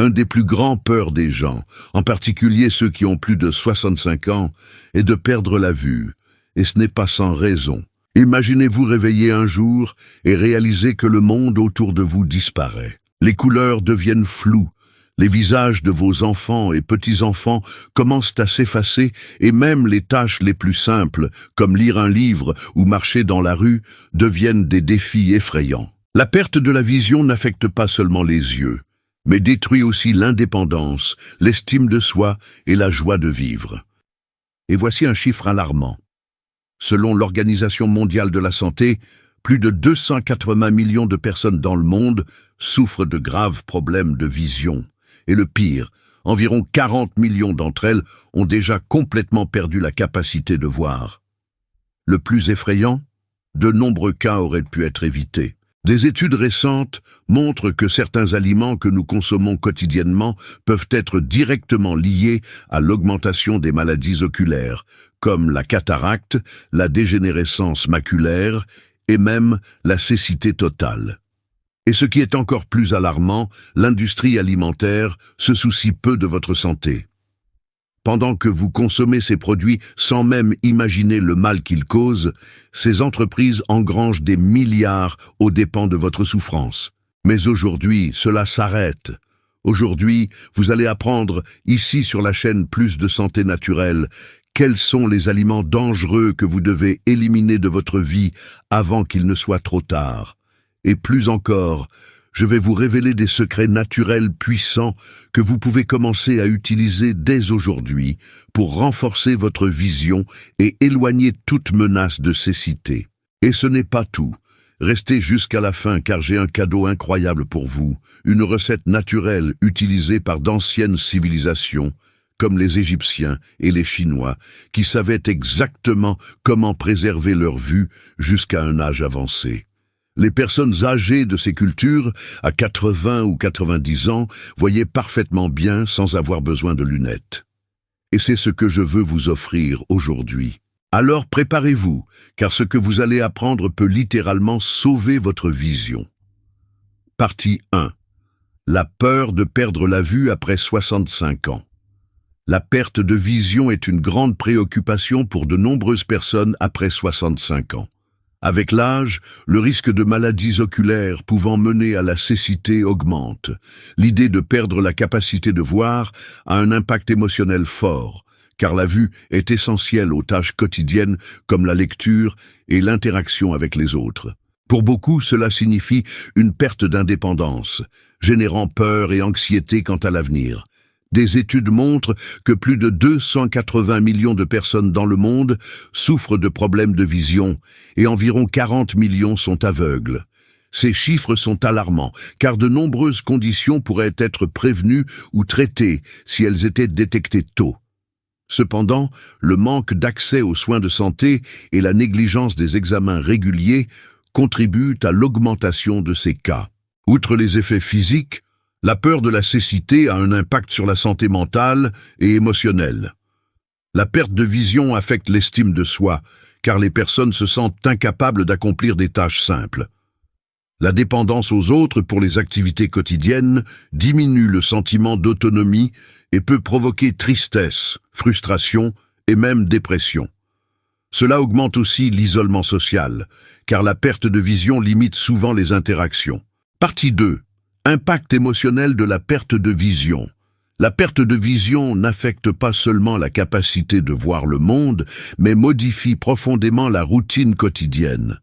Un des plus grands peurs des gens, en particulier ceux qui ont plus de 65 ans, est de perdre la vue. Et ce n'est pas sans raison. Imaginez-vous réveiller un jour et réaliser que le monde autour de vous disparaît. Les couleurs deviennent floues. Les visages de vos enfants et petits-enfants commencent à s'effacer et même les tâches les plus simples, comme lire un livre ou marcher dans la rue, deviennent des défis effrayants. La perte de la vision n'affecte pas seulement les yeux, mais détruit aussi l'indépendance, l'estime de soi et la joie de vivre. Et voici un chiffre alarmant. Selon l'Organisation mondiale de la santé, plus de 280 millions de personnes dans le monde souffrent de graves problèmes de vision. Et le pire, environ 40 millions d'entre elles ont déjà complètement perdu la capacité de voir. Le plus effrayant, de nombreux cas auraient pu être évités. Des études récentes montrent que certains aliments que nous consommons quotidiennement peuvent être directement liés à l'augmentation des maladies oculaires, comme la cataracte, la dégénérescence maculaire et même la cécité totale. Et ce qui est encore plus alarmant, l'industrie alimentaire se soucie peu de votre santé. Pendant que vous consommez ces produits sans même imaginer le mal qu'ils causent, ces entreprises engrangent des milliards aux dépens de votre souffrance. Mais aujourd'hui, cela s'arrête. Aujourd'hui, vous allez apprendre, ici sur la chaîne Plus de Santé Naturelle, quels sont les aliments dangereux que vous devez éliminer de votre vie avant qu'il ne soit trop tard. Et plus encore, je vais vous révéler des secrets naturels puissants que vous pouvez commencer à utiliser dès aujourd'hui pour renforcer votre vision et éloigner toute menace de cécité. Et ce n'est pas tout. Restez jusqu'à la fin car j'ai un cadeau incroyable pour vous, une recette naturelle utilisée par d'anciennes civilisations, comme les Égyptiens et les Chinois, qui savaient exactement comment préserver leur vue jusqu'à un âge avancé. Les personnes âgées de ces cultures, à 80 ou 90 ans, voyaient parfaitement bien sans avoir besoin de lunettes. Et c'est ce que je veux vous offrir aujourd'hui. Alors préparez-vous, car ce que vous allez apprendre peut littéralement sauver votre vision. Partie 1. La peur de perdre la vue après 65 ans. La perte de vision est une grande préoccupation pour de nombreuses personnes après 65 ans. Avec l'âge, le risque de maladies oculaires pouvant mener à la cécité augmente. L'idée de perdre la capacité de voir a un impact émotionnel fort, car la vue est essentielle aux tâches quotidiennes comme la lecture et l'interaction avec les autres. Pour beaucoup, cela signifie une perte d'indépendance, générant peur et anxiété quant à l'avenir. Des études montrent que plus de 280 millions de personnes dans le monde souffrent de problèmes de vision et environ 40 millions sont aveugles. Ces chiffres sont alarmants, car de nombreuses conditions pourraient être prévenues ou traitées si elles étaient détectées tôt. Cependant, le manque d'accès aux soins de santé et la négligence des examens réguliers contribuent à l'augmentation de ces cas. Outre les effets physiques, la peur de la cécité a un impact sur la santé mentale et émotionnelle. La perte de vision affecte l'estime de soi, car les personnes se sentent incapables d'accomplir des tâches simples. La dépendance aux autres pour les activités quotidiennes diminue le sentiment d'autonomie et peut provoquer tristesse, frustration et même dépression. Cela augmente aussi l'isolement social, car la perte de vision limite souvent les interactions. Partie 2. Impact émotionnel de la perte de vision. La perte de vision n'affecte pas seulement la capacité de voir le monde, mais modifie profondément la routine quotidienne.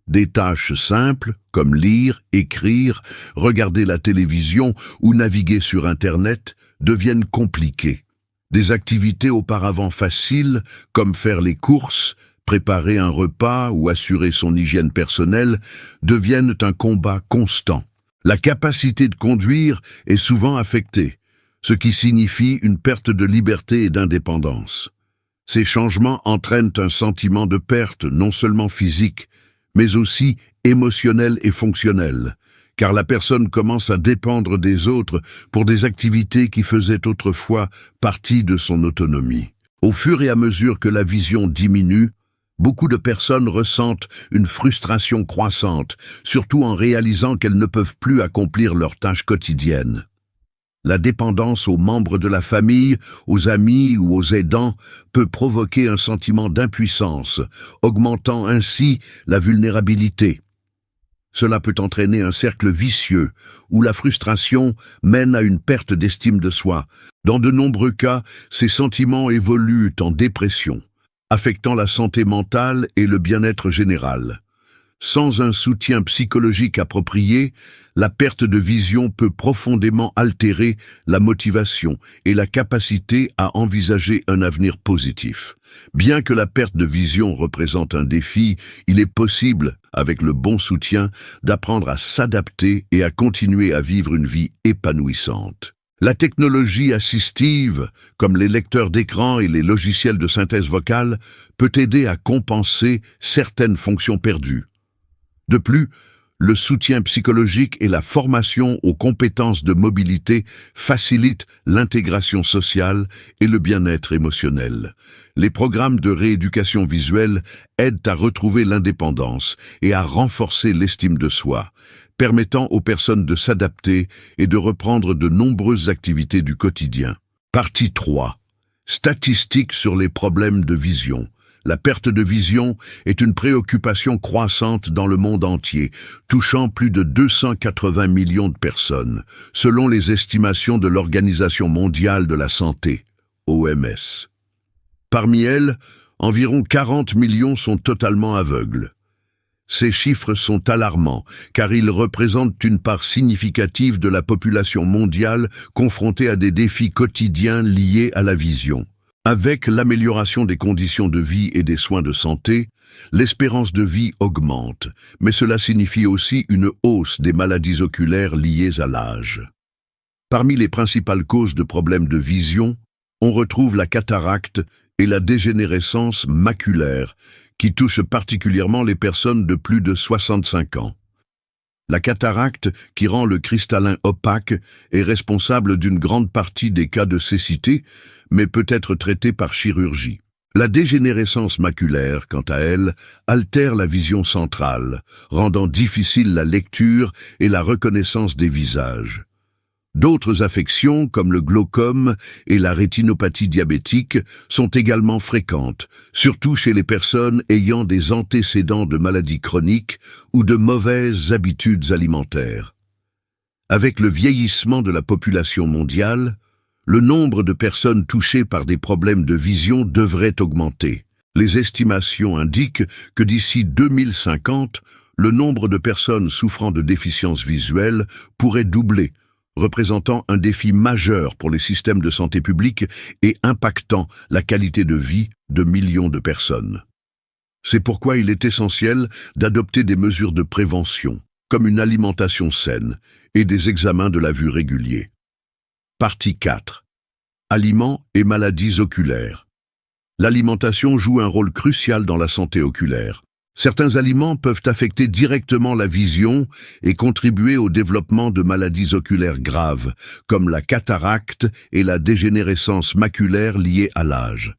Des tâches simples, comme lire, écrire, regarder la télévision ou naviguer sur Internet, deviennent compliquées. Des activités auparavant faciles, comme faire les courses, préparer un repas ou assurer son hygiène personnelle, deviennent un combat constant. La capacité de conduire est souvent affectée, ce qui signifie une perte de liberté et d'indépendance. Ces changements entraînent un sentiment de perte non seulement physique, mais aussi émotionnel et fonctionnel, car la personne commence à dépendre des autres pour des activités qui faisaient autrefois partie de son autonomie. Au fur et à mesure que la vision diminue, beaucoup de personnes ressentent une frustration croissante, surtout en réalisant qu'elles ne peuvent plus accomplir leurs tâches quotidiennes. La dépendance aux membres de la famille, aux amis ou aux aidants peut provoquer un sentiment d'impuissance, augmentant ainsi la vulnérabilité. Cela peut entraîner un cercle vicieux où la frustration mène à une perte d'estime de soi. Dans de nombreux cas, ces sentiments évoluent en dépression, affectant la santé mentale et le bien-être général. Sans un soutien psychologique approprié, la perte de vision peut profondément altérer la motivation et la capacité à envisager un avenir positif. Bien que la perte de vision représente un défi, il est possible, avec le bon soutien, d'apprendre à s'adapter et à continuer à vivre une vie épanouissante. La technologie assistive, comme les lecteurs d'écran et les logiciels de synthèse vocale, peut aider à compenser certaines fonctions perdues. De plus, le soutien psychologique et la formation aux compétences de mobilité facilitent l'intégration sociale et le bien-être émotionnel. Les programmes de rééducation visuelle aident à retrouver l'indépendance et à renforcer l'estime de soi, permettant aux personnes de s'adapter et de reprendre de nombreuses activités du quotidien. Partie 3. Statistiques sur les problèmes de vision. La perte de vision est une préoccupation croissante dans le monde entier, touchant plus de 280 millions de personnes, selon les estimations de l'Organisation mondiale de la santé, OMS. Parmi elles, environ 40 millions sont totalement aveugles. Ces chiffres sont alarmants, car ils représentent une part significative de la population mondiale confrontée à des défis quotidiens liés à la vision. Avec l'amélioration des conditions de vie et des soins de santé, l'espérance de vie augmente, mais cela signifie aussi une hausse des maladies oculaires liées à l'âge. Parmi les principales causes de problèmes de vision, on retrouve la cataracte et la dégénérescence maculaire, qui touchent particulièrement les personnes de plus de 65 ans. La cataracte, qui rend le cristallin opaque, est responsable d'une grande partie des cas de cécité, mais peut être traitée par chirurgie. La dégénérescence maculaire, quant à elle, altère la vision centrale, rendant difficile la lecture et la reconnaissance des visages. D'autres affections, comme le glaucome et la rétinopathie diabétique, sont également fréquentes, surtout chez les personnes ayant des antécédents de maladies chroniques ou de mauvaises habitudes alimentaires. Avec le vieillissement de la population mondiale, le nombre de personnes touchées par des problèmes de vision devrait augmenter. Les estimations indiquent que d'ici 2050, le nombre de personnes souffrant de déficience visuelle pourrait doubler, représentant un défi majeur pour les systèmes de santé publique et impactant la qualité de vie de millions de personnes. C'est pourquoi il est essentiel d'adopter des mesures de prévention, comme une alimentation saine et des examens de la vue réguliers. Partie 4. Aliments et maladies oculaires. L'alimentation joue un rôle crucial dans la santé oculaire. Certains aliments peuvent affecter directement la vision et contribuer au développement de maladies oculaires graves, comme la cataracte et la dégénérescence maculaire liée à l'âge.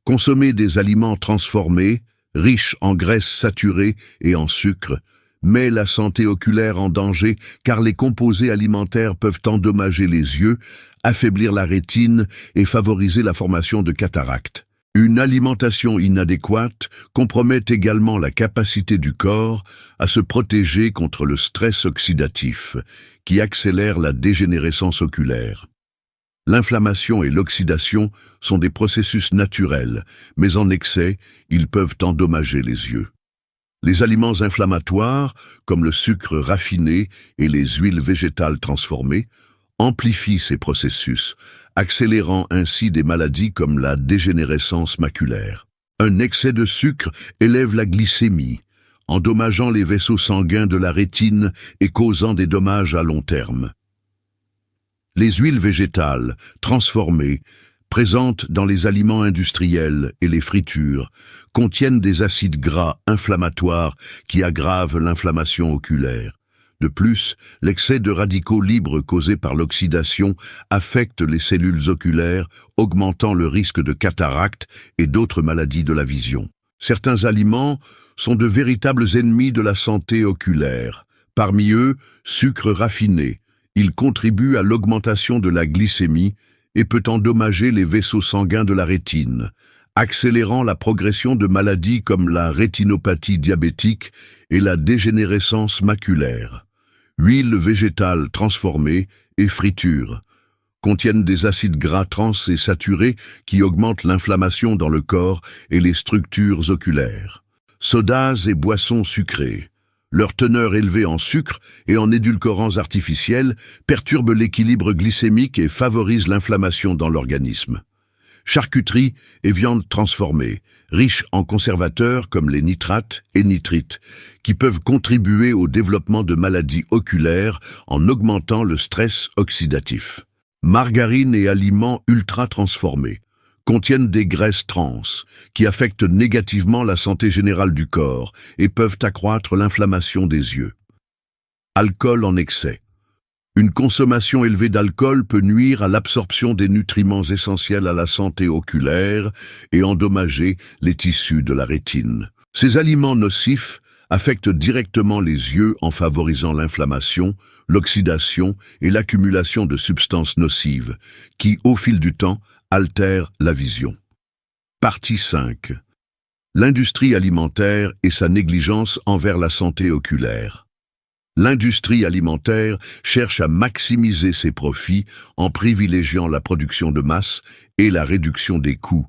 Consommer des aliments transformés, riches en graisses saturées et en sucre, met la santé oculaire en danger car les composés alimentaires peuvent endommager les yeux, affaiblir la rétine et favoriser la formation de cataractes. Une alimentation inadéquate compromet également la capacité du corps à se protéger contre le stress oxydatif, qui accélère la dégénérescence oculaire. L'inflammation et l'oxydation sont des processus naturels, mais en excès, ils peuvent endommager les yeux. Les aliments inflammatoires, comme le sucre raffiné et les huiles végétales transformées, amplifie ces processus, accélérant ainsi des maladies comme la dégénérescence maculaire. Un excès de sucre élève la glycémie, endommageant les vaisseaux sanguins de la rétine et causant des dommages à long terme. Les huiles végétales, transformées, présentes dans les aliments industriels et les fritures, contiennent des acides gras inflammatoires qui aggravent l'inflammation oculaire. De plus, l'excès de radicaux libres causé par l'oxydation affecte les cellules oculaires, augmentant le risque de cataracte et d'autres maladies de la vision. Certains aliments sont de véritables ennemis de la santé oculaire. Parmi eux, sucre raffiné, Il contribue à l'augmentation de la glycémie et peut endommager les vaisseaux sanguins de la rétine, accélérant la progression de maladies comme la rétinopathie diabétique et la dégénérescence maculaire. Huiles végétales transformées et fritures contiennent des acides gras trans et saturés qui augmentent l'inflammation dans le corps et les structures oculaires. Sodas et boissons sucrées. Leur teneur élevée en sucre et en édulcorants artificiels perturbe l'équilibre glycémique et favorise l'inflammation dans l'organisme. Charcuterie et viande transformée, riches en conservateurs comme les nitrates et nitrites, qui peuvent contribuer au développement de maladies oculaires en augmentant le stress oxydatif. Margarine et aliments ultra-transformés contiennent des graisses trans qui affectent négativement la santé générale du corps et peuvent accroître l'inflammation des yeux. Alcool en excès. Une consommation élevée d'alcool peut nuire à l'absorption des nutriments essentiels à la santé oculaire et endommager les tissus de la rétine. Ces aliments nocifs affectent directement les yeux en favorisant l'inflammation, l'oxydation et l'accumulation de substances nocives qui, au fil du temps, altèrent la vision. Partie 5. L'industrie alimentaire et sa négligence envers la santé oculaire. L'industrie alimentaire cherche à maximiser ses profits en privilégiant la production de masse et la réduction des coûts,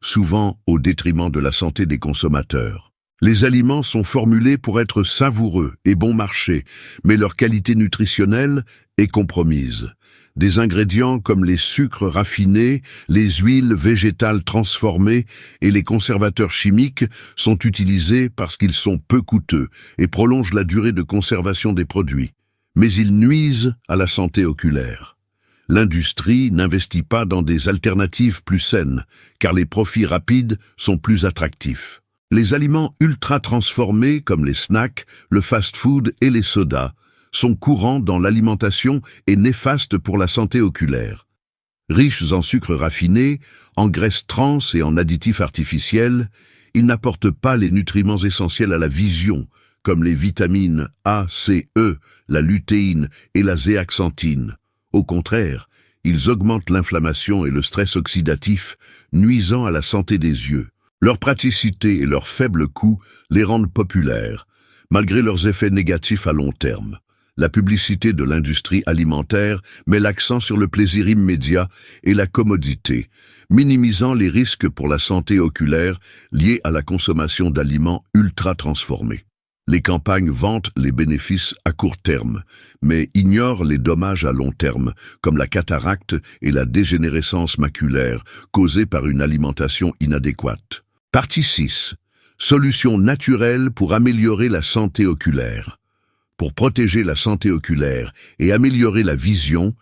souvent au détriment de la santé des consommateurs. Les aliments sont formulés pour être savoureux et bon marché, mais leur qualité nutritionnelle est compromise. Des ingrédients comme les sucres raffinés, les huiles végétales transformées et les conservateurs chimiques sont utilisés parce qu'ils sont peu coûteux et prolongent la durée de conservation des produits. Mais ils nuisent à la santé oculaire. L'industrie n'investit pas dans des alternatives plus saines, car les profits rapides sont plus attractifs. Les aliments ultra transformés comme les snacks, le fast-food et les sodas sont courants dans l'alimentation et néfastes pour la santé oculaire. Riches en sucres raffinés, en graisses trans et en additifs artificiels, ils n'apportent pas les nutriments essentiels à la vision, comme les vitamines A, C, E, la lutéine et la zéaxanthine. Au contraire, ils augmentent l'inflammation et le stress oxydatif, nuisant à la santé des yeux. Leur praticité et leur faible coût les rendent populaires, malgré leurs effets négatifs à long terme. La publicité de l'industrie alimentaire met l'accent sur le plaisir immédiat et la commodité, minimisant les risques pour la santé oculaire liés à la consommation d'aliments ultra transformés. Les campagnes vantent les bénéfices à court terme, mais ignorent les dommages à long terme, comme la cataracte et la dégénérescence maculaire causées par une alimentation inadéquate. Partie 6. Solutions naturelles pour améliorer la santé oculaire. Pour protéger la santé oculaire et améliorer la vision,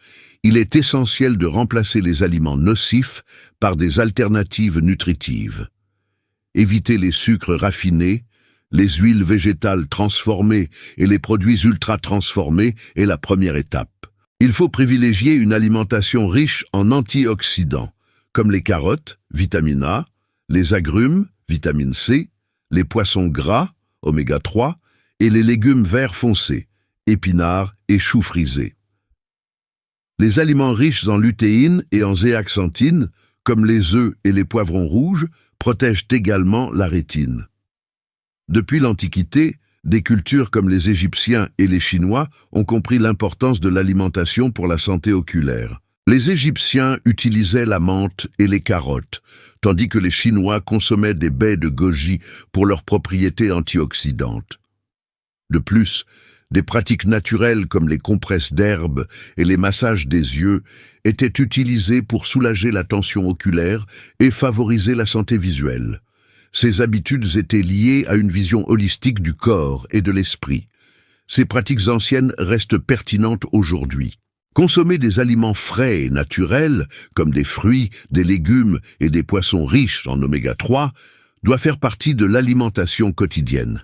il est essentiel de remplacer les aliments nocifs par des alternatives nutritives. Éviter les sucres raffinés, les huiles végétales transformées et les produits ultra-transformés est la première étape. Il faut privilégier une alimentation riche en antioxydants, comme les carottes, vitamine A, les agrumes, vitamine C, les poissons gras, oméga 3, et les légumes verts foncés, épinards et choux frisés. Les aliments riches en lutéine et en zéaxanthine, comme les œufs et les poivrons rouges, protègent également la rétine. Depuis l'Antiquité, des cultures comme les Égyptiens et les Chinois ont compris l'importance de l'alimentation pour la santé oculaire. Les Égyptiens utilisaient la menthe et les carottes, tandis que les Chinois consommaient des baies de goji pour leurs propriétés antioxydantes. De plus, des pratiques naturelles comme les compresses d'herbe et les massages des yeux étaient utilisées pour soulager la tension oculaire et favoriser la santé visuelle. Ces habitudes étaient liées à une vision holistique du corps et de l'esprit. Ces pratiques anciennes restent pertinentes aujourd'hui. Consommer des aliments frais et naturels, comme des fruits, des légumes et des poissons riches en oméga 3, doit faire partie de l'alimentation quotidienne.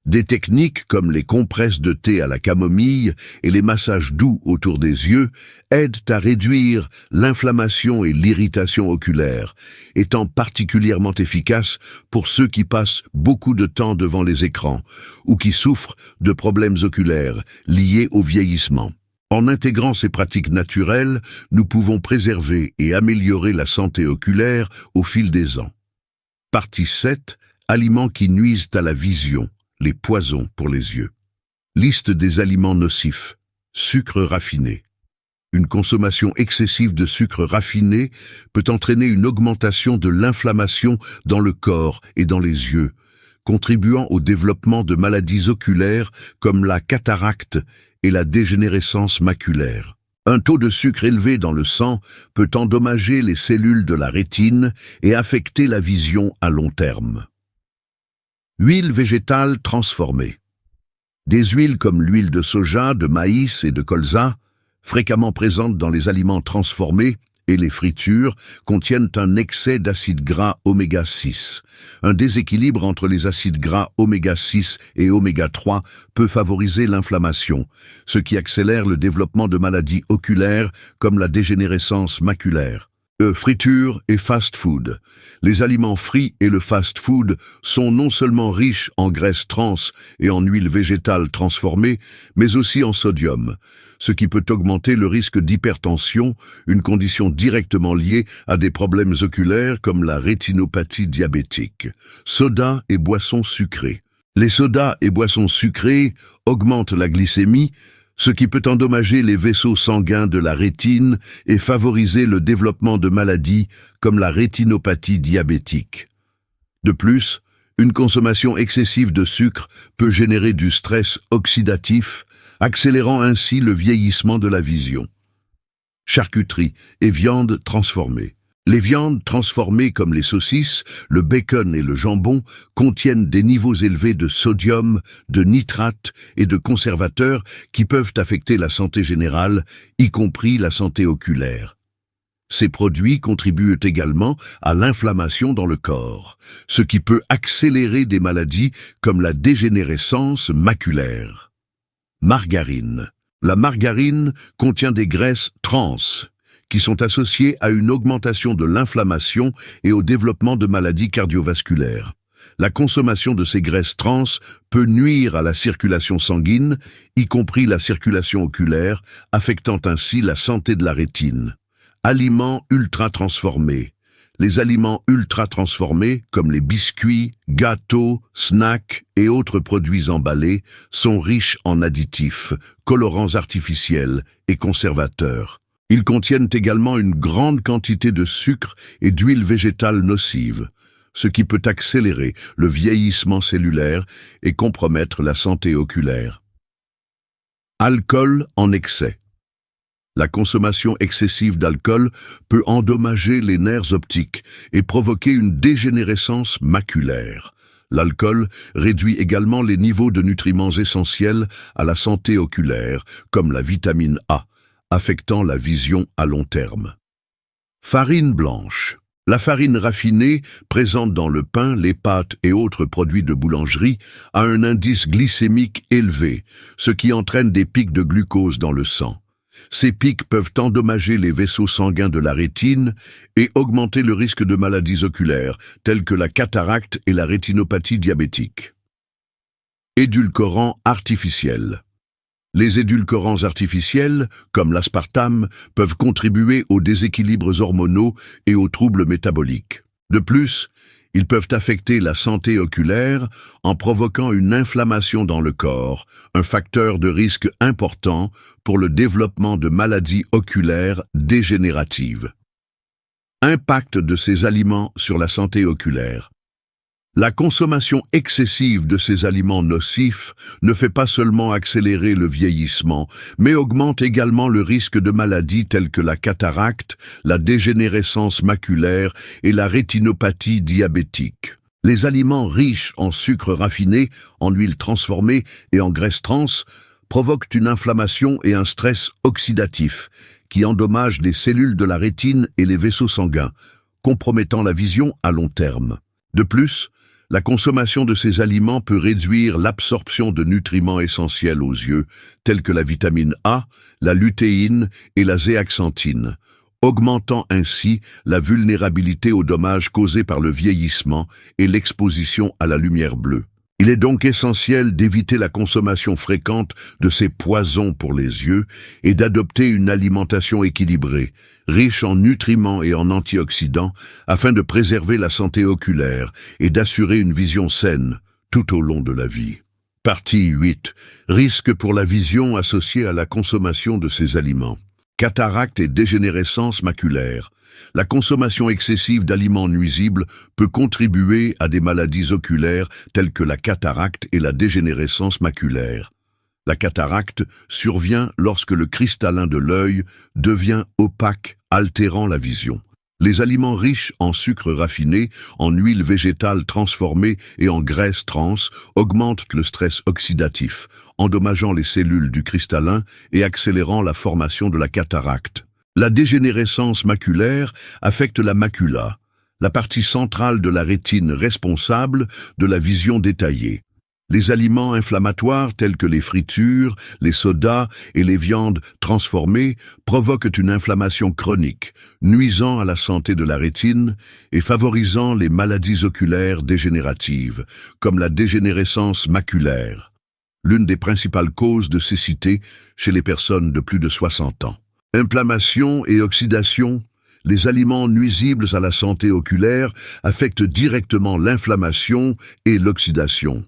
Des techniques comme les compresses de thé à la camomille et les massages doux autour des yeux aident à réduire l'inflammation et l'irritation oculaire, étant particulièrement efficaces pour ceux qui passent beaucoup de temps devant les écrans ou qui souffrent de problèmes oculaires liés au vieillissement. En intégrant ces pratiques naturelles, nous pouvons préserver et améliorer la santé oculaire au fil des ans. Partie 7. Aliments qui nuisent à la vision, les poisons pour les yeux. Liste des aliments nocifs. Sucre raffiné. Une consommation excessive de sucre raffiné peut entraîner une augmentation de l'inflammation dans le corps et dans les yeux, contribuant au développement de maladies oculaires comme la cataracte et la dégénérescence maculaire. Un taux de sucre élevé dans le sang peut endommager les cellules de la rétine et affecter la vision à long terme. Huile végétale transformée. Des huiles comme l'huile de soja, de maïs et de colza, fréquemment présentes dans les aliments transformés et les fritures, contiennent un excès d'acides gras oméga 6. Un déséquilibre entre les acides gras oméga 6 et oméga 3 peut favoriser l'inflammation, ce qui accélère le développement de maladies oculaires comme la dégénérescence maculaire. Friture et fast-food. Les aliments frits et le fast-food sont non seulement riches en graisses trans et en huile végétale transformée, mais aussi en sodium, ce qui peut augmenter le risque d'hypertension, une condition directement liée à des problèmes oculaires comme la rétinopathie diabétique. Soda et boissons sucrées. Les sodas et boissons sucrées augmentent la glycémie, ce qui peut endommager les vaisseaux sanguins de la rétine et favoriser le développement de maladies comme la rétinopathie diabétique. De plus, une consommation excessive de sucre peut générer du stress oxydatif, accélérant ainsi le vieillissement de la vision. Charcuterie et viande transformée. Les viandes transformées comme les saucisses, le bacon et le jambon contiennent des niveaux élevés de sodium, de nitrate et de conservateurs qui peuvent affecter la santé générale, y compris la santé oculaire. Ces produits contribuent également à l'inflammation dans le corps, ce qui peut accélérer des maladies comme la dégénérescence maculaire. Margarine. La margarine contient des graisses trans, qui sont associés à une augmentation de l'inflammation et au développement de maladies cardiovasculaires. La consommation de ces graisses trans peut nuire à la circulation sanguine, y compris la circulation oculaire, affectant ainsi la santé de la rétine. Aliments ultra-transformés. Les aliments ultra-transformés, comme les biscuits, gâteaux, snacks et autres produits emballés, sont riches en additifs, colorants artificiels et conservateurs. Ils contiennent également une grande quantité de sucre et d'huile végétale nocive, ce qui peut accélérer le vieillissement cellulaire et compromettre la santé oculaire. Alcool en excès. La consommation excessive d'alcool peut endommager les nerfs optiques et provoquer une dégénérescence maculaire. L'alcool réduit également les niveaux de nutriments essentiels à la santé oculaire, comme la vitamine A, affectant la vision à long terme. Farine blanche. La farine raffinée, présente dans le pain, les pâtes et autres produits de boulangerie, a un indice glycémique élevé, ce qui entraîne des pics de glucose dans le sang. Ces pics peuvent endommager les vaisseaux sanguins de la rétine et augmenter le risque de maladies oculaires, telles que la cataracte et la rétinopathie diabétique. Édulcorants artificiels. Les édulcorants artificiels, comme l'aspartame, peuvent contribuer aux déséquilibres hormonaux et aux troubles métaboliques. De plus, ils peuvent affecter la santé oculaire en provoquant une inflammation dans le corps, un facteur de risque important pour le développement de maladies oculaires dégénératives. Impact de ces aliments sur la santé oculaire. La consommation excessive de ces aliments nocifs ne fait pas seulement accélérer le vieillissement, mais augmente également le risque de maladies telles que la cataracte, la dégénérescence maculaire et la rétinopathie diabétique. Les aliments riches en sucre raffiné, en huile transformée et en graisses trans provoquent une inflammation et un stress oxydatif qui endommagent les cellules de la rétine et les vaisseaux sanguins, compromettant la vision à long terme. De plus, la consommation de ces aliments peut réduire l'absorption de nutriments essentiels aux yeux, tels que la vitamine A, la lutéine et la zéaxanthine, augmentant ainsi la vulnérabilité aux dommages causés par le vieillissement et l'exposition à la lumière bleue. Il est donc essentiel d'éviter la consommation fréquente de ces poisons pour les yeux et d'adopter une alimentation équilibrée, riche en nutriments et en antioxydants, afin de préserver la santé oculaire et d'assurer une vision saine tout au long de la vie. Partie 8. Risques pour la vision associés à la consommation de ces aliments. Cataracte et dégénérescence maculaire. La consommation excessive d'aliments nuisibles peut contribuer à des maladies oculaires telles que la cataracte et la dégénérescence maculaire. La cataracte survient lorsque le cristallin de l'œil devient opaque, altérant la vision. Les aliments riches en sucre raffiné, en huile végétale transformée et en graisse trans augmentent le stress oxydatif, endommageant les cellules du cristallin et accélérant la formation de la cataracte. La dégénérescence maculaire affecte la macula, la partie centrale de la rétine responsable de la vision détaillée. Les aliments inflammatoires tels que les fritures, les sodas et les viandes transformées provoquent une inflammation chronique, nuisant à la santé de la rétine et favorisant les maladies oculaires dégénératives, comme la dégénérescence maculaire, l'une des principales causes de cécité chez les personnes de plus de 60 ans. Inflammation et oxydation. Les aliments nuisibles à la santé oculaire affectent directement l'inflammation et l'oxydation.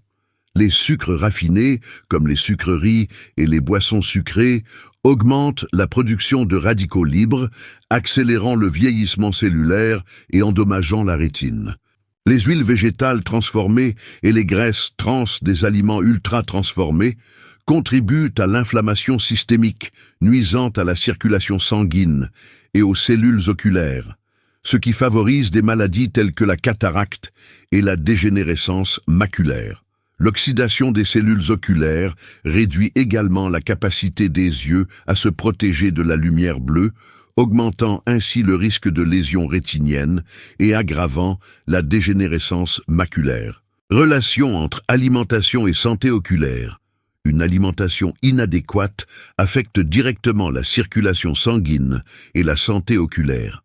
Les sucres raffinés, comme les sucreries et les boissons sucrées, augmentent la production de radicaux libres, accélérant le vieillissement cellulaire et endommageant la rétine. Les huiles végétales transformées et les graisses trans des aliments ultra-transformés contribuent à l'inflammation systémique, nuisant à la circulation sanguine et aux cellules oculaires, ce qui favorise des maladies telles que la cataracte et la dégénérescence maculaire. L'oxydation des cellules oculaires réduit également la capacité des yeux à se protéger de la lumière bleue, augmentant ainsi le risque de lésions rétiniennes et aggravant la dégénérescence maculaire. Relation entre alimentation et santé oculaire. Une alimentation inadéquate affecte directement la circulation sanguine et la santé oculaire.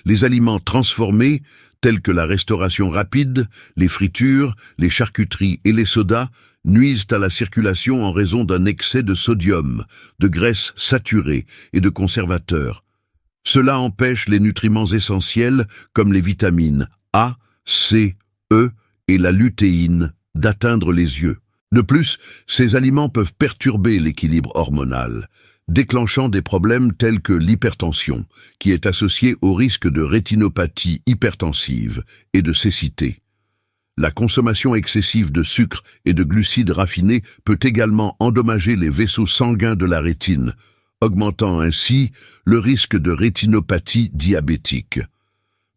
Les aliments transformés, tels que la restauration rapide, les fritures, les charcuteries et les sodas, nuisent à la circulation en raison d'un excès de sodium, de graisses saturées et de conservateurs. Cela empêche les nutriments essentiels, comme les vitamines A, C, E et la lutéine, d'atteindre les yeux. De plus, ces aliments peuvent perturber l'équilibre hormonal, déclenchant des problèmes tels que l'hypertension, qui est associée au risque de rétinopathie hypertensive et de cécité. La consommation excessive de sucre et de glucides raffinés peut également endommager les vaisseaux sanguins de la rétine, augmentant ainsi le risque de rétinopathie diabétique.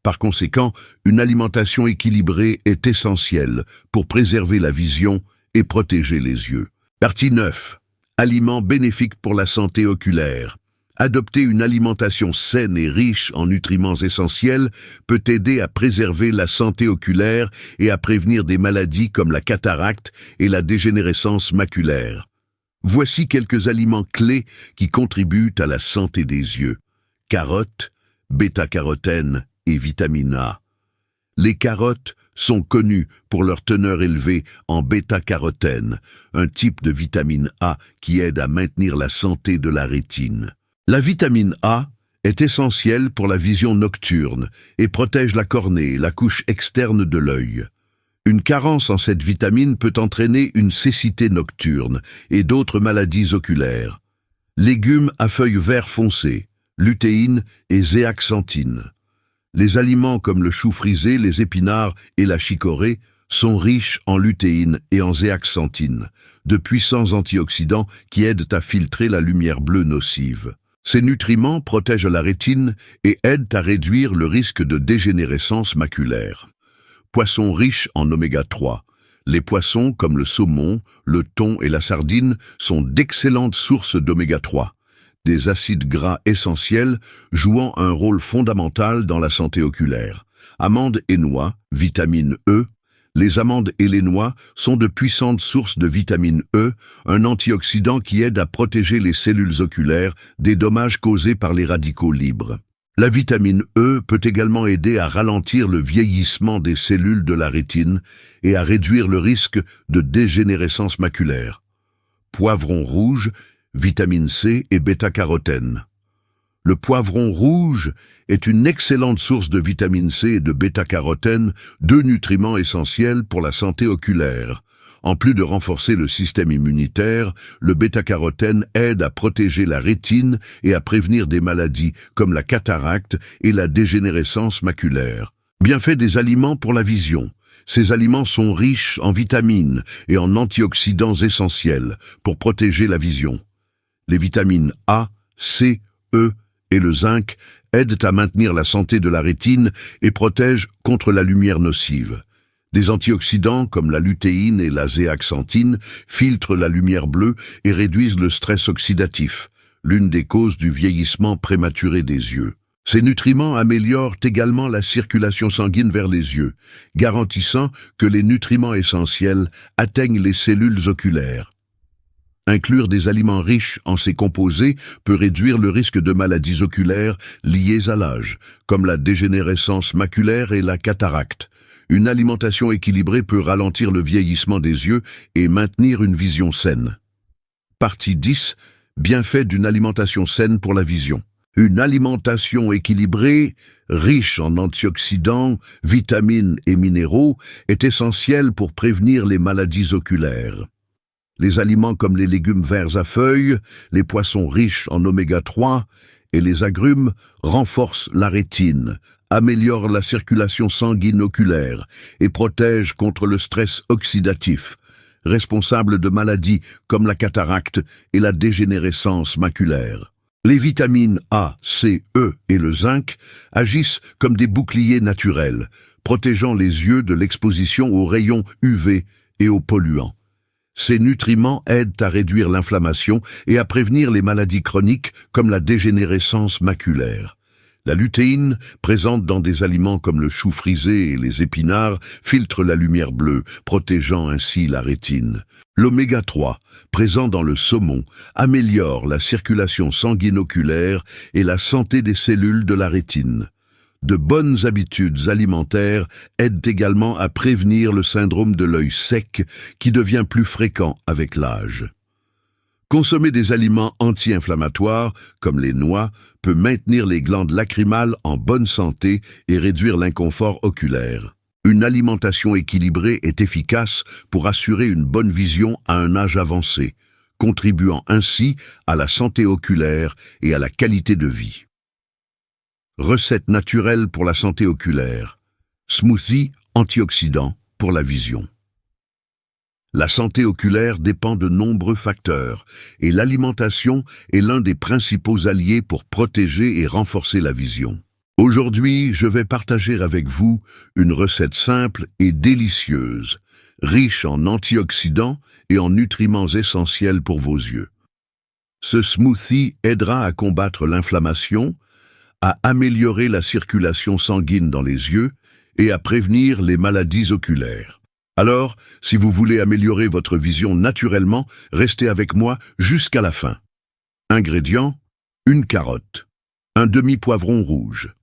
Par conséquent, une alimentation équilibrée est essentielle pour préserver la vision et protéger les yeux. Partie 9. Aliments bénéfiques pour la santé oculaire. Adopter une alimentation saine et riche en nutriments essentiels peut aider à préserver la santé oculaire et à prévenir des maladies comme la cataracte et la dégénérescence maculaire. Voici quelques aliments clés qui contribuent à la santé des yeux. Carottes, bêta-carotène et vitamine A. Les carottes sont connues pour leur teneur élevée en bêta-carotène, un type de vitamine A qui aide à maintenir la santé de la rétine. La vitamine A est essentielle pour la vision nocturne et protège la cornée, la couche externe de l'œil. Une carence en cette vitamine peut entraîner une cécité nocturne et d'autres maladies oculaires. Légumes à feuilles vert foncé, lutéine et zéaxanthine. Les aliments comme le chou frisé, les épinards et la chicorée sont riches en lutéine et en zéaxanthine, de puissants antioxydants qui aident à filtrer la lumière bleue nocive. Ces nutriments protègent la rétine et aident à réduire le risque de dégénérescence maculaire. Poissons riches en oméga 3. Les poissons comme le saumon, le thon et la sardine sont d'excellentes sources d'oméga 3. Des acides gras essentiels jouant un rôle fondamental dans la santé oculaire. Amandes et noix, vitamine E. Les amandes et les noix sont de puissantes sources de vitamine E, un antioxydant qui aide à protéger les cellules oculaires des dommages causés par les radicaux libres. La vitamine E peut également aider à ralentir le vieillissement des cellules de la rétine et à réduire le risque de dégénérescence maculaire. Poivron rouge, vitamine C et bêta-carotène. Le poivron rouge est une excellente source de vitamine C et de bêta-carotène, deux nutriments essentiels pour la santé oculaire. En plus de renforcer le système immunitaire, le bêta-carotène aide à protéger la rétine et à prévenir des maladies comme la cataracte et la dégénérescence maculaire. Bienfaits des aliments pour la vision. Ces aliments sont riches en vitamines et en antioxydants essentiels pour protéger la vision. Les vitamines A, C, E et le zinc aident à maintenir la santé de la rétine et protègent contre la lumière nocive. Des antioxydants comme la lutéine et la zéaxanthine filtrent la lumière bleue et réduisent le stress oxydatif, l'une des causes du vieillissement prématuré des yeux. Ces nutriments améliorent également la circulation sanguine vers les yeux, garantissant que les nutriments essentiels atteignent les cellules oculaires. Inclure des aliments riches en ces composés peut réduire le risque de maladies oculaires liées à l'âge, comme la dégénérescence maculaire et la cataracte. Une alimentation équilibrée peut ralentir le vieillissement des yeux et maintenir une vision saine. Partie 10. Bienfaits d'une alimentation saine pour la vision. Une alimentation équilibrée, riche en antioxydants, vitamines et minéraux, est essentielle pour prévenir les maladies oculaires. Les aliments comme les légumes verts à feuilles, les poissons riches en oméga 3 et les agrumes renforcent la rétine, améliorent la circulation sanguine oculaire et protègent contre le stress oxydatif, responsable de maladies comme la cataracte et la dégénérescence maculaire. Les vitamines A, C, E et le zinc agissent comme des boucliers naturels, protégeant les yeux de l'exposition aux rayons UV et aux polluants. Ces nutriments aident à réduire l'inflammation et à prévenir les maladies chroniques comme la dégénérescence maculaire. La lutéine, présente dans des aliments comme le chou frisé et les épinards, filtre la lumière bleue, protégeant ainsi la rétine. L'oméga 3, présent dans le saumon, améliore la circulation sanguine oculaire et la santé des cellules de la rétine. De bonnes habitudes alimentaires aident également à prévenir le syndrome de l'œil sec qui devient plus fréquent avec l'âge. Consommer des aliments anti-inflammatoires, comme les noix, peut maintenir les glandes lacrymales en bonne santé et réduire l'inconfort oculaire. Une alimentation équilibrée est efficace pour assurer une bonne vision à un âge avancé, contribuant ainsi à la santé oculaire et à la qualité de vie. Recettes naturelles pour la santé oculaire. Smoothie antioxydant pour la vision. La santé oculaire dépend de nombreux facteurs et l'alimentation est l'un des principaux alliés pour protéger et renforcer la vision. Aujourd'hui, je vais partager avec vous une recette simple et délicieuse, riche en antioxydants et en nutriments essentiels pour vos yeux. Ce smoothie aidera à combattre l'inflammation, à améliorer la circulation sanguine dans les yeux et à prévenir les maladies oculaires. Alors, si vous voulez améliorer votre vision naturellement, restez avec moi jusqu'à la fin. Ingrédients: une carotte, un demi-poivron rouge,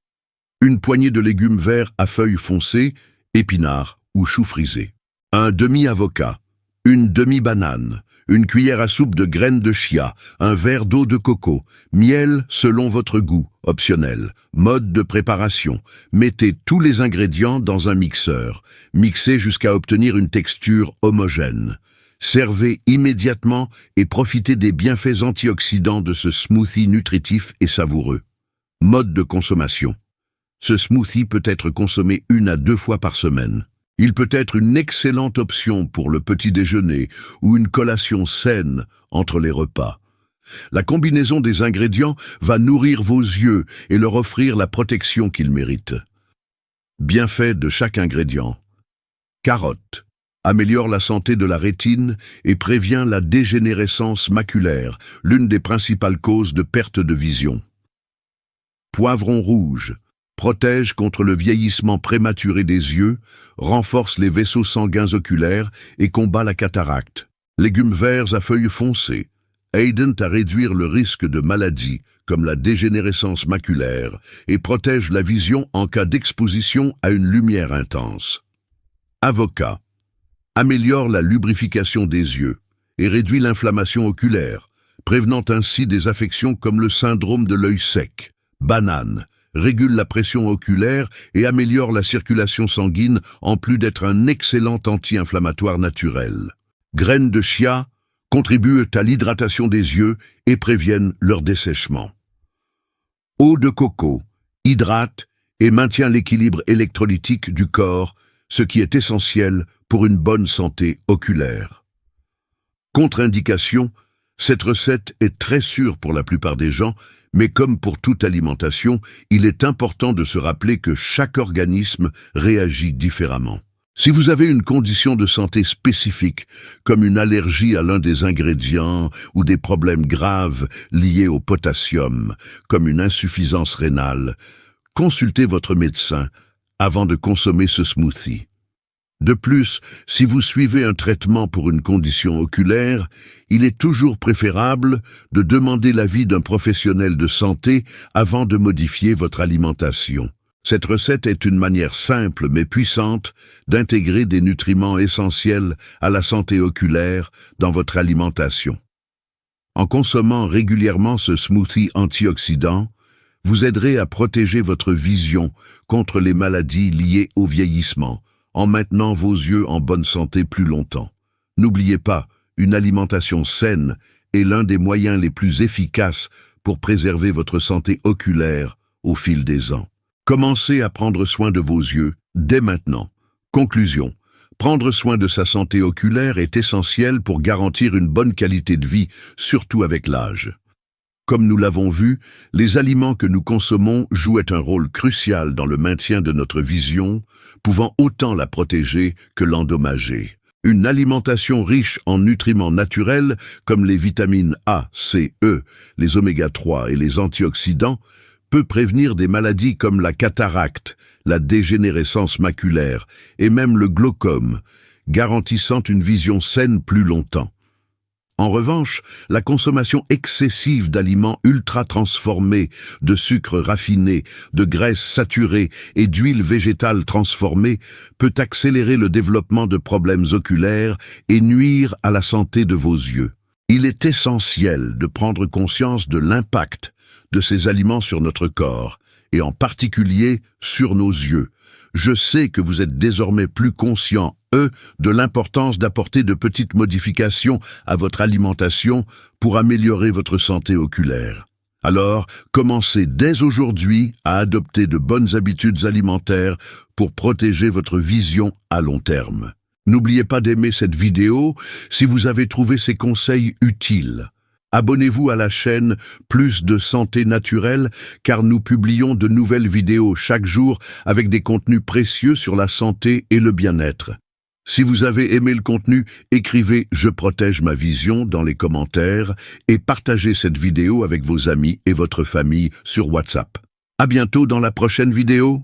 une poignée de légumes verts à feuilles foncées, épinards ou choux frisés, un demi-avocat, une demi-banane, une cuillère à soupe de graines de chia, un verre d'eau de coco, miel selon votre goût, optionnel. Mode de préparation: mettez tous les ingrédients dans un mixeur. Mixez jusqu'à obtenir une texture homogène. Servez immédiatement et profitez des bienfaits antioxydants de ce smoothie nutritif et savoureux. Mode de consommation: ce smoothie peut être consommé 1 à 2 fois par semaine. Il peut être une excellente option pour le petit déjeuner ou une collation saine entre les repas. La combinaison des ingrédients va nourrir vos yeux et leur offrir la protection qu'ils méritent. Bienfaits de chaque ingrédient. Carotte améliore la santé de la rétine et prévient la dégénérescence maculaire, l'une des principales causes de perte de vision. Poivron rouge protège contre le vieillissement prématuré des yeux, renforce les vaisseaux sanguins oculaires et combat la cataracte. Légumes verts à feuilles foncées aident à réduire le risque de maladies comme la dégénérescence maculaire et protège la vision en cas d'exposition à une lumière intense. Avocat améliore la lubrification des yeux et réduit l'inflammation oculaire, prévenant ainsi des affections comme le syndrome de l'œil sec. Banane régule la pression oculaire et améliore la circulation sanguine en plus d'être un excellent anti-inflammatoire naturel. Graines de chia contribuent à l'hydratation des yeux et préviennent leur dessèchement. Eau de coco hydrate et maintient l'équilibre électrolytique du corps, ce qui est essentiel pour une bonne santé oculaire. Contre-indication, cette recette est très sûre pour la plupart des gens, mais comme pour toute alimentation, il est important de se rappeler que chaque organisme réagit différemment. Si vous avez une condition de santé spécifique, comme une allergie à l'un des ingrédients ou des problèmes graves liés au potassium, comme une insuffisance rénale, consultez votre médecin avant de consommer ce smoothie. De plus, si vous suivez un traitement pour une condition oculaire, il est toujours préférable de demander l'avis d'un professionnel de santé avant de modifier votre alimentation. Cette recette est une manière simple mais puissante d'intégrer des nutriments essentiels à la santé oculaire dans votre alimentation. En consommant régulièrement ce smoothie antioxydant, vous aiderez à protéger votre vision contre les maladies liées au vieillissement, en maintenant vos yeux en bonne santé plus longtemps. N'oubliez pas, une alimentation saine est l'un des moyens les plus efficaces pour préserver votre santé oculaire au fil des ans. Commencez à prendre soin de vos yeux dès maintenant. Conclusion. Prendre soin de sa santé oculaire est essentiel pour garantir une bonne qualité de vie, surtout avec l'âge. Comme nous l'avons vu, les aliments que nous consommons jouent un rôle crucial dans le maintien de notre vision, pouvant autant la protéger que l'endommager. Une alimentation riche en nutriments naturels comme les vitamines A, C, E, les oméga 3 et les antioxydants peut prévenir des maladies comme la cataracte, la dégénérescence maculaire et même le glaucome, garantissant une vision saine plus longtemps. En revanche, la consommation excessive d'aliments ultra-transformés, de sucres raffinés, de graisses saturées et d'huiles végétales transformées peut accélérer le développement de problèmes oculaires et nuire à la santé de vos yeux. Il est essentiel de prendre conscience de l'impact de ces aliments sur notre corps, et en particulier sur nos yeux. Je sais que vous êtes désormais plus conscients, de l'importance d'apporter de petites modifications à votre alimentation pour améliorer votre santé oculaire. Alors, commencez dès aujourd'hui à adopter de bonnes habitudes alimentaires pour protéger votre vision à long terme. N'oubliez pas d'aimer cette vidéo si vous avez trouvé ces conseils utiles. Abonnez-vous à la chaîne Plus de Santé Naturelle car nous publions de nouvelles vidéos chaque jour avec des contenus précieux sur la santé et le bien-être. Si vous avez aimé le contenu, écrivez « Je protège ma vision » dans les commentaires et partagez cette vidéo avec vos amis et votre famille sur WhatsApp. À bientôt dans la prochaine vidéo.